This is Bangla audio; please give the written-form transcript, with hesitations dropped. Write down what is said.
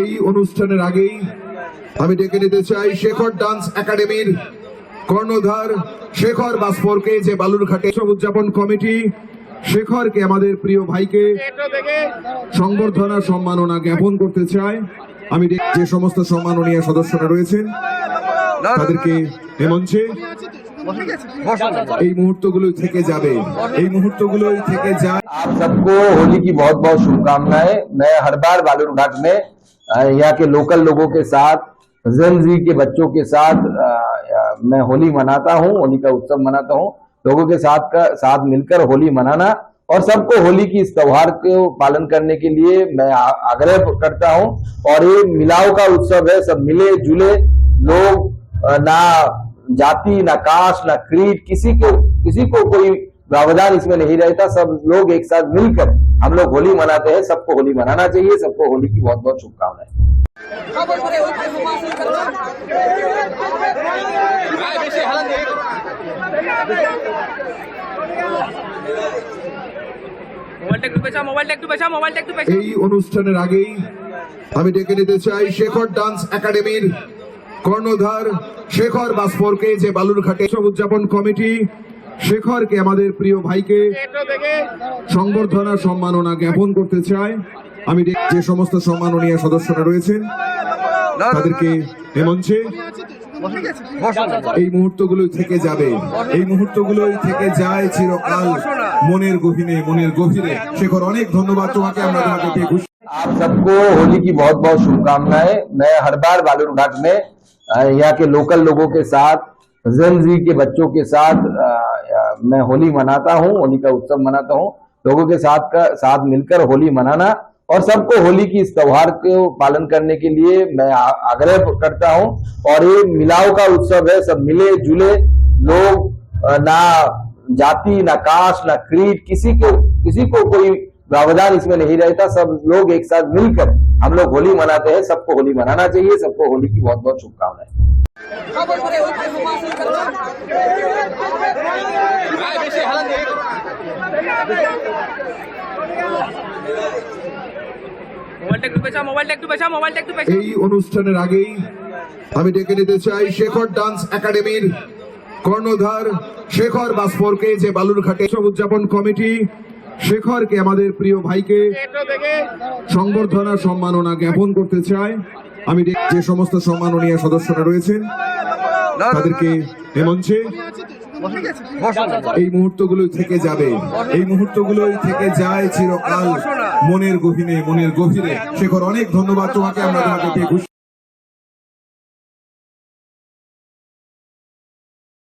এই অনুষ্ঠানের আগেই আমি ডেকে নিতে চাই শেখর ডান্স একাডেমির কর্ণধার শেখর বাসফোরকে, যে বালুরঘাটে উদযাপন কমিটি শেখরকে, আমাদের প্রিয় ভাইকে সংবর্ধনা সম্মাননা জ্ঞাপন করতে চাই। আমি যে সমস্ত সম্মাননীয় সদস্যরা রয়েছেন তাদেরকে এ মঞ্চে এই মুহূর্তগুলোই থেকে যাবে, এই মুহূর্তগুলোই থেকে যায়। आप सबको होली की बहुत बहुत शुभकामनाएं। मैं हर बार बालूरघाट में यहाँ के लोकल लोगों के साथ, जेनजी के बच्चों के साथ मैं होली मनाता हूँ, होली का उत्सव मनाता हूँ। लोगों के साथ मिलकर होली मनाना और सबको होली की इस त्योहार को पालन करने के लिए मैं आग्रह करता हूँ। और ये मिलाव का उत्सव है, सब मिले जुले लोग, ना जाति, ना कास्ट, ना क्रीड, किसी को कोई प्रावधान इसमें नहीं रहता। सब लोग एक साथ मिलकर हम लोग होली मनाते हैं। सबको होली मनाना चाहिए। सबको होली की बहुत बहुत शुभकामनाएं। এই অনুষ্ঠানের আগেই আমি ডেকে নিতে চাই শেখর ডান্স একাডেমির কর্ণধার শেখর বাসফোরকে, যে বালুরঘাটে উদযাপন কমিটি শেখরকে, আমাদের প্রিয় ভাইকে সংবর্ধনা সম্মাননা জ্ঞাপন করতে চাই। আমি যে সমস্ত সম্মাননীয় সদস্যরা রয়েছেন তাদেরকে এ মঞ্চে এই মুহূর্তগুলোই থেকে যাবে, এই মুহূর্তগুলোই থেকে যায় চিরকাল মনের গভীরে, মনের গভীরে। শেখর, অনেক ধন্যবাদ তোমাকে, আমরা তোমাকে পেয়ে খুশি। आप सबको होली की बहुत बहुत शुभकामनाएं। मैं हर बार बालूरघाट में यहाँ के लोकल लोगों के साथ, जेनजी के बच्चों के साथ मैं होली मनाता हूँ, होली का उत्सव मनाता हूँ। लोगों के साथ मिलकर होली मनाना और सबको होली की इस त्योहार को पालन करने के लिए मैं आग्रह करता हूँ। और ये मिलाव का उत्सव है, सब मिले जुले लोग, ना जाति, ना कास्ट, ना क्रीड, किसी को कोई प्रावधान इसमें नहीं रहता। सब लोग एक साथ मिलकर हम लोग होली मनाते हैं। सबको होली मनाना चाहिए। सबको होली की बहुत बहुत शुभकामनाएं। এই অনুষ্ঠানের আগেই আমি ডেকে নিতে চাই শেখর ডান্স একাডেমির কর্ণধার শেখর বাসফোরকে, যে বালুরঘাটে উদযাপন কমিটি শেখরকে, আমাদের প্রিয় ভাইকে সংবর্ধনা সম্মাননা জ্ঞাপন করতে চাই। আমি যে সমস্ত সম্মাননীয় সদস্যরা রয়েছেন তাদেরকে এ মঞ্চে এই মুহূর্তগুলোই থেকে যাবে, এই মুহূর্তগুলোই থেকে যায় চিরকাল মনের গভীরে, মনের গভীরে। শেখর, অনেক ধন্যবাদ তোমাকে, আমরা তোমাকে পেয়ে খুশি।